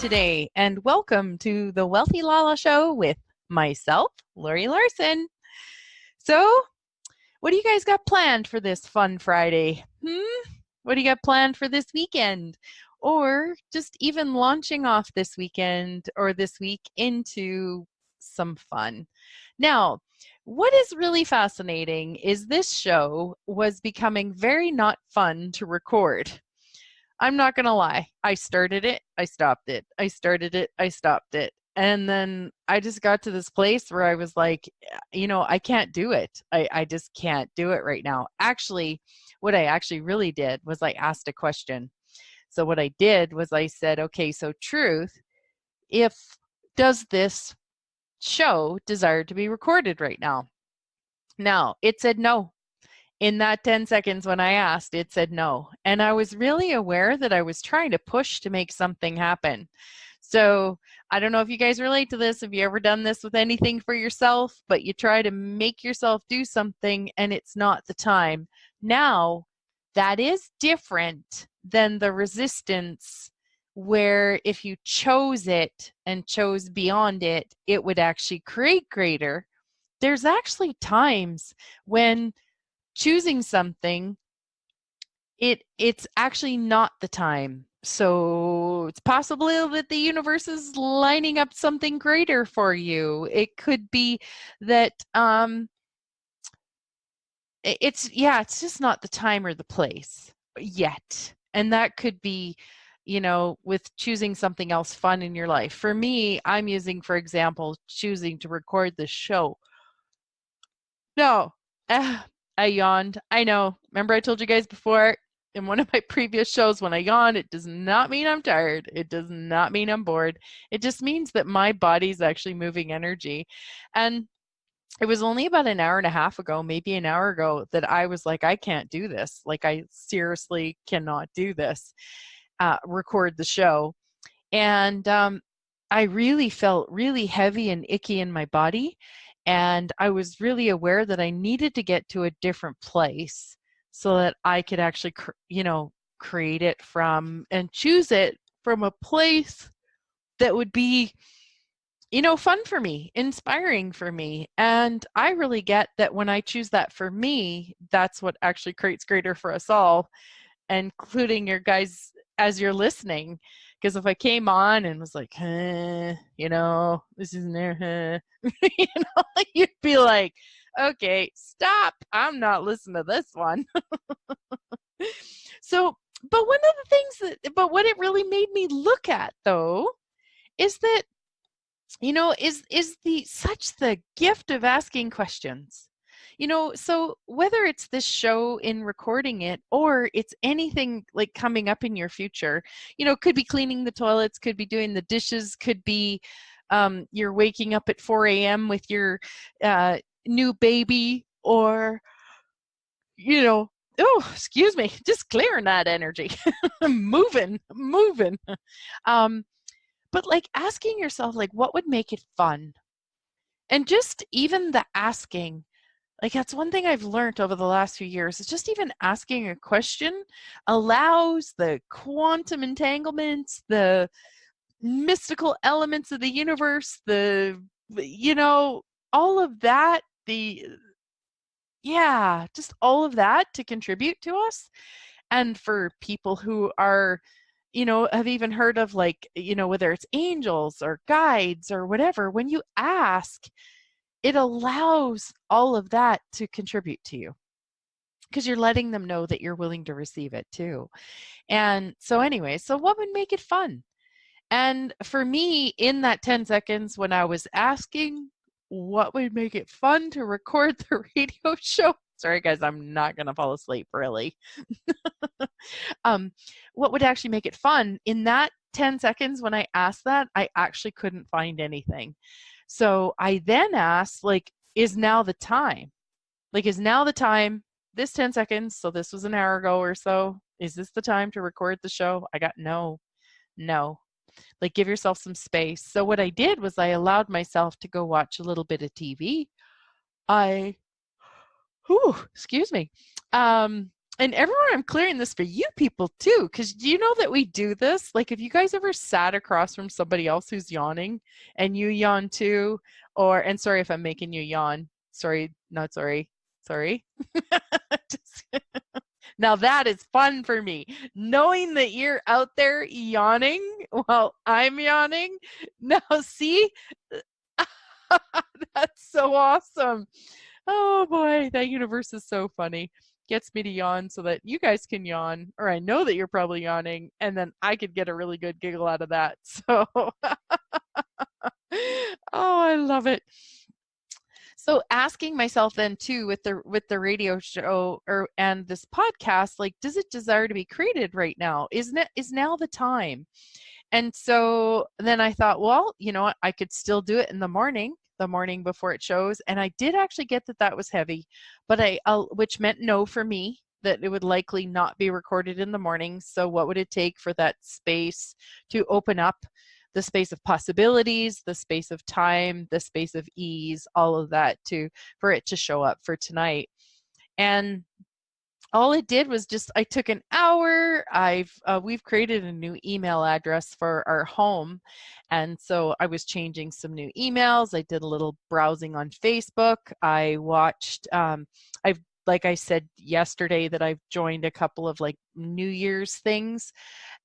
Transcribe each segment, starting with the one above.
today, and welcome to the Wealthy LaLa Show with myself, Laurie Laursen. So, what do you guys got planned for this fun Friday? What do you got planned for this weekend? Or just even launching off this weekend or this week into some fun? Now, what is really fascinating is this show was becoming very not fun to record. I'm not going to lie. I started it, I stopped it. I started it, I stopped it. And then I just got to this place where I was like, I can't do it. I just can't do it right now. Actually, what I actually really did was I asked a question. So what I did was I said, okay, so truth, if does this show desire to be recorded right now? Now, it said no. In that 10 seconds when I asked, it said no. And I was really aware that I was trying to push to make something happen. So I don't know if you guys relate to this. Have you ever done this with anything for yourself, but you try to make yourself do something and it's not the time? Now, that is different than the resistance where if you chose it and chose beyond it, it would actually create greater. There's actually times when choosing something, it's actually not the time. So it's possible that the universe is lining up something greater for you. It could be that it's just not the time or the place yet. And that could be, with choosing something else fun in your life. For me, I'm using, for example, choosing to record this show. No. I yawned. I know. Remember I told you guys before in one of my previous shows, when I yawn, it does not mean I'm tired. It does not mean I'm bored. It just means that my body's actually moving energy. And it was only about an hour and a half ago, maybe an hour ago, that I was like, I can't do this. Like, I seriously cannot do this, record the show. And I really felt really heavy and icky in my body. And I was really aware that I needed to get to a different place so that I could actually, create it from and choose it from a place that would be, fun for me, inspiring for me. And I really get that when I choose that for me, that's what actually creates greater for us all, including your guys as you're listening. Because if I came on and was like, this isn't there, you'd be like, okay, stop. I'm not listening to this one. So, but one of the things but what it really made me look at though, is that, is the gift of asking questions. So whether it's this show in recording it or it's anything like coming up in your future, could be cleaning the toilets, could be doing the dishes, could be you're waking up at 4 a.m. with your new baby, or, oh, excuse me, just clearing that energy, moving. But like asking yourself, like, what would make it fun? And just even the asking, like that's one thing I've learned over the last few years, is just even asking a question allows the quantum entanglements, the mystical elements of the universe, all of that, just all of that to contribute to us. And for people who are, have even heard of, like, whether it's angels or guides or whatever, when you ask, it allows all of that to contribute to you because you're letting them know that you're willing to receive it too. And so anyway, so what would make it fun? And for me, in that 10 seconds when I was asking what would make it fun to record the radio show, sorry guys, I'm not going to fall asleep, really. What would actually make it fun? In that 10 seconds when I asked that, I actually couldn't find anything. So I then asked, like, is now the time? Like, is now the time, this 10 seconds, so this was an hour ago or so, is this the time to record the show? I got no. Like, give yourself some space. So what I did was I allowed myself to go watch a little bit of TV. Excuse me. and everyone, I'm clearing this for you people too, because do you know that we do this? Like, if you guys ever sat across from somebody else who's yawning and you yawn too, and sorry if I'm making you yawn. Sorry, not sorry. Sorry. Just, now that is fun for me. Knowing that you're out there yawning while I'm yawning. Now, see, that's so awesome. Oh boy, that universe is so funny. Gets me to yawn so that you guys can yawn, or I know that you're probably yawning, and then I could get a really good giggle out of that. So, oh, I love it. So asking myself then too with the radio show and this podcast, like, does it desire to be created right now? Is now the time? And so then I thought, well, you know what? I could still do it in the morning before it shows. And I did actually get that was heavy, but which meant no for me, that it would likely not be recorded in the morning. So what would it take for that space to open up, the space of possibilities, the space of time, the space of ease, all of that for it to show up for tonight. And all it did was just, I took an hour. We've created a new email address for our home, and so I was changing some new emails. I did a little browsing on Facebook. I watched. I've Like I said yesterday, that I've joined a couple of like New Year's things,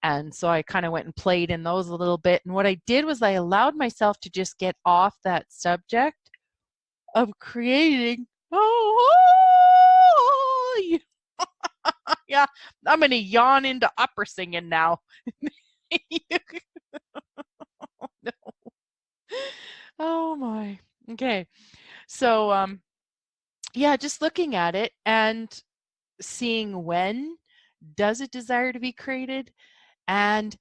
and so I kind of went and played in those a little bit. And what I did was I allowed myself to just get off that subject of creating. Oh, yeah, I'm going to yawn into opera singing now. No. Oh my. Okay. So yeah, just looking at it and seeing, when does it desire to be created, and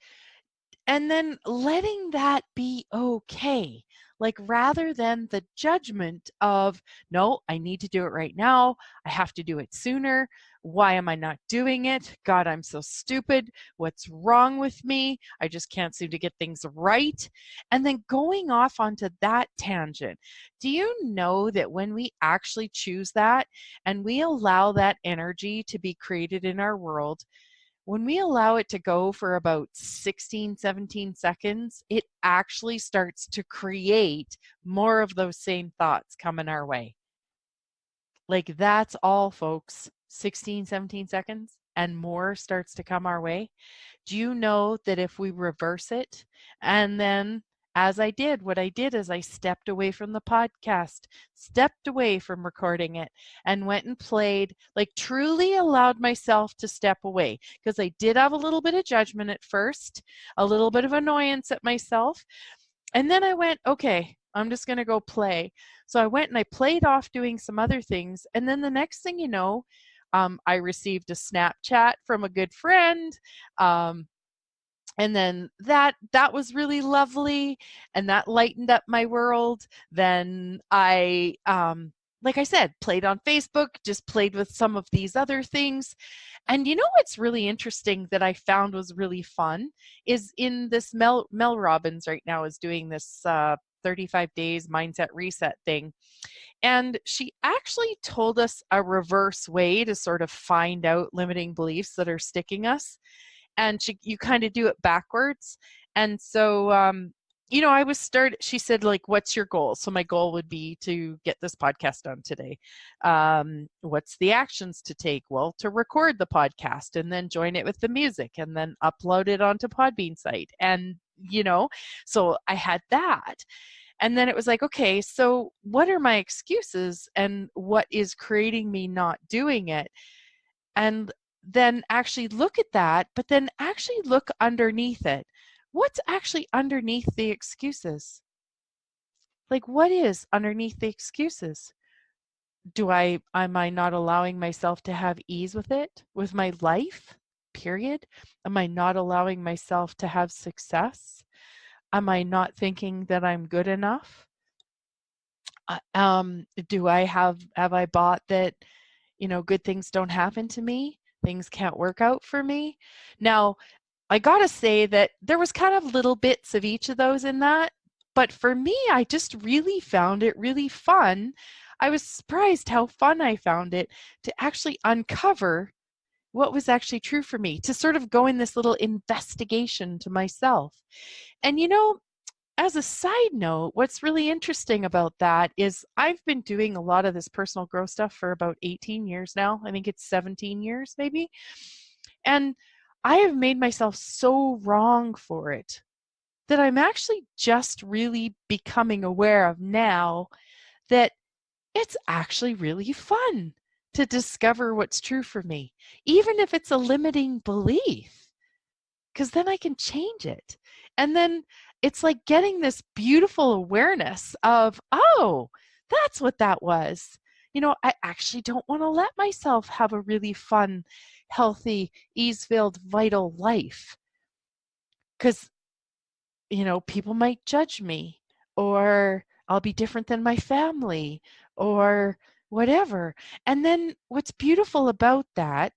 then letting that be okay. Like, rather than the judgment of, no, I need to do it right now. I have to do it sooner. Why am I not doing it? God, I'm so stupid. What's wrong with me? I just can't seem to get things right. And then going off onto that tangent. Do you know that when we actually choose that and we allow that energy to be created in our world, when we allow it to go for about 16, 17 seconds, it actually starts to create more of those same thoughts coming our way. Like, that's all, folks. 16, 17 seconds and more starts to come our way. Do you know that if we reverse it, and then, as I did, what I did is I stepped away from the podcast, stepped away from recording it, and went and played, like truly allowed myself to step away, because I did have a little bit of judgment at first, a little bit of annoyance at myself. And then I went, okay, I'm just going to go play. So I went and I played off doing some other things. And then the next thing you know, I received a Snapchat from a good friend. And then that was really lovely, and that lightened up my world. Then I, like I said, played on Facebook, just played with some of these other things. And you know what's really interesting that I found was really fun is in this Mel Robbins right now is doing this 35 days mindset reset thing. And she actually told us a reverse way to sort of find out limiting beliefs that are sticking us. And you kind of do it backwards. And so, you know, she said, like, what's your goal? So my goal would be to get this podcast done today. What's the actions to take? Well, to record the podcast and then join it with the music and then upload it onto Podbean site. And, you know, so I had that. And then it was like, okay, so what are my excuses and what is creating me not doing it? And then actually look at that, but then actually look underneath it. What's actually underneath the excuses? Like, what is underneath the excuses? Am I not allowing myself to have ease with it, with my life, period? Am I not allowing myself to have success? Am I not thinking that I'm good enough? Have I bought that, you know, good things don't happen to me? Things can't work out for me. Now, I gotta say that there was kind of little bits of each of those in that, but for me, I just really found it really fun. I was surprised how fun I found it to actually uncover what was actually true for me, to sort of go in this little investigation to myself. And as a side note, what's really interesting about that is I've been doing a lot of this personal growth stuff for about 18 years now. I think it's 17 years maybe. And I have made myself so wrong for it that I'm actually just really becoming aware of now that it's actually really fun to discover what's true for me, even if it's a limiting belief, because then I can change it. And then it's like getting this beautiful awareness of, oh, that's what that was. I actually don't want to let myself have a really fun, healthy, ease-filled, vital life because, people might judge me, or I'll be different than my family, or whatever. And then what's beautiful about that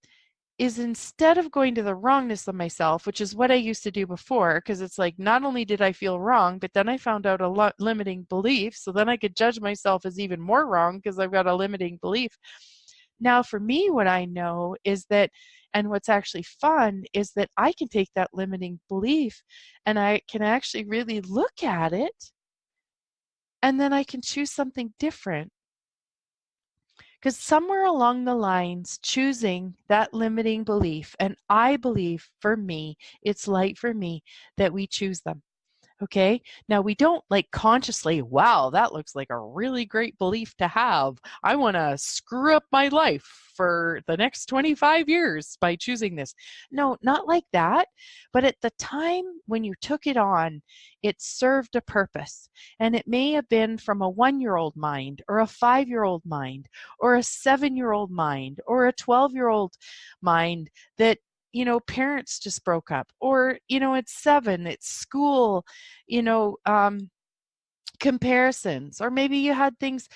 is, instead of going to the wrongness of myself, which is what I used to do before, because it's like, not only did I feel wrong, but then I found out a lot limiting belief. So then I could judge myself as even more wrong because I've got a limiting belief. Now, for me, what I know is that, and what's actually fun is that I can take that limiting belief and I can actually really look at it, and then I can choose something different. Because somewhere along the lines, choosing that limiting belief, and I believe for me, it's light for me that we choose them. Okay. Now we don't like consciously, wow, that looks like a really great belief to have. I want to screw up my life for the next 25 years by choosing this. No, not like that. But at the time when you took it on, it served a purpose. And it may have been from a 1-year-old mind, or a 5-year-old mind, or a 7-year-old mind, or a 12-year-old mind that, parents just broke up, or, it's 7, it's school, you know, um, comparisons, or maybe you had things,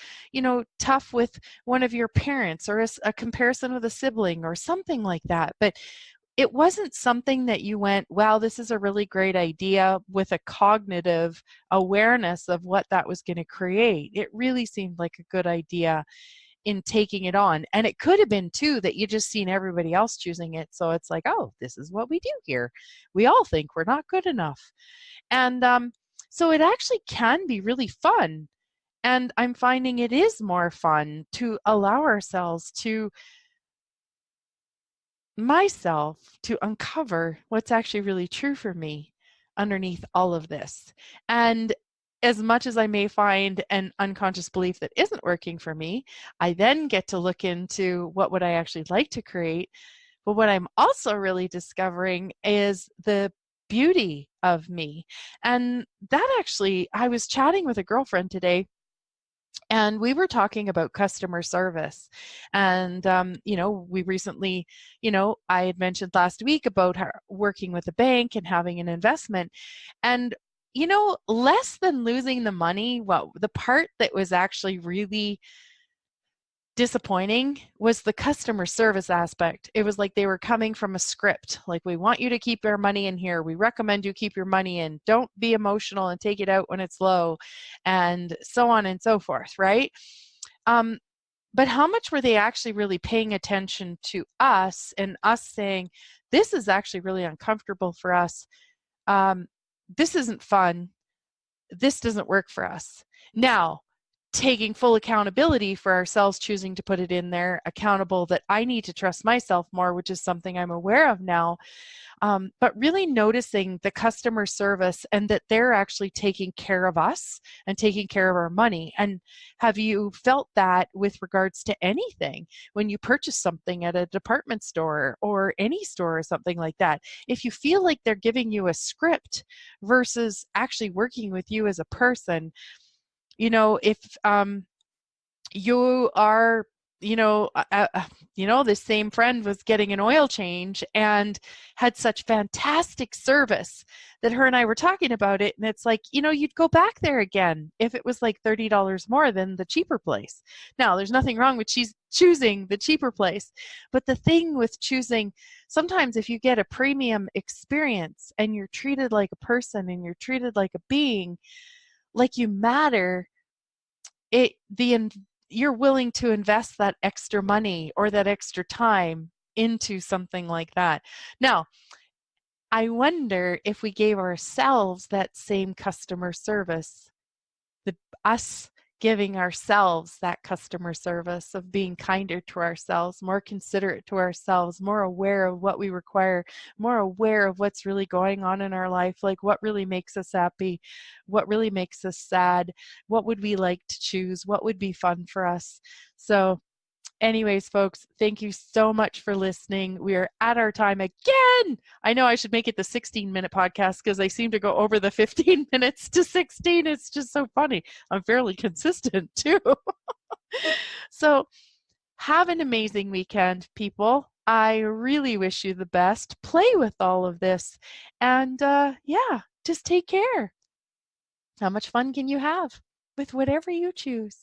tough with one of your parents, or a comparison with a sibling or something like that. But it wasn't something that you went, wow, this is a really great idea, with a cognitive awareness of what that was going to create. It really seemed like a good idea in taking it on. And it could have been too that you just seen everybody else choosing it. So it's like, oh, this is what we do here. We all think we're not good enough. And so it actually can be really fun. And I'm finding it is more fun to allow ourselves to, myself, to uncover what's actually really true for me underneath all of this. And as much as I may find an unconscious belief that isn't working for me, I then get to look into what would I actually like to create. But what I'm also really discovering is the beauty of me. And that actually, I was chatting with a girlfriend today, and we were talking about customer service. And we recently, I had mentioned last week about her working with a bank and having an investment. And less than losing the money, well, the part that was actually really disappointing was the customer service aspect. It was like they were coming from a script, like, we want you to keep your money in here, we recommend you keep your money in, don't be emotional and take it out when it's low, and so on and so forth, right? But how much were they actually really paying attention to us, and us saying, this is actually really uncomfortable for us, this isn't fun, this doesn't work for us. Now, taking full accountability for ourselves, choosing to put it in there, accountable that I need to trust myself more, which is something I'm aware of now. But really noticing the customer service, and that they're actually taking care of us and taking care of our money. And have you felt that with regards to anything? When you purchase something at a department store or any store or something like that, if you feel like they're giving you a script versus actually working with you as a person, if you are, this same friend was getting an oil change and had such fantastic service that her and I were talking about it, and it's like, you'd go back there again if it was like $30 more than the cheaper place. Now, there's nothing wrong with choosing the cheaper place, but the thing with choosing, sometimes if you get a premium experience and you're treated like a person and you're treated like a being, like you matter, you're willing to invest that extra money or that extra time into something like that. Now, I wonder if we gave ourselves that same customer service, us giving ourselves that customer service of being kinder to ourselves, more considerate to ourselves, more aware of what we require, more aware of what's really going on in our life, like what really makes us happy, what really makes us sad, what would we like to choose, what would be fun for us. So anyways, folks, thank you so much for listening. We are at our time again. I know I should make it the 16-minute podcast because I seem to go over the 15 minutes to 16. It's just so funny. I'm fairly consistent too. So have an amazing weekend, people. I really wish you the best. Play with all of this. And yeah, just take care. How much fun can you have with whatever you choose?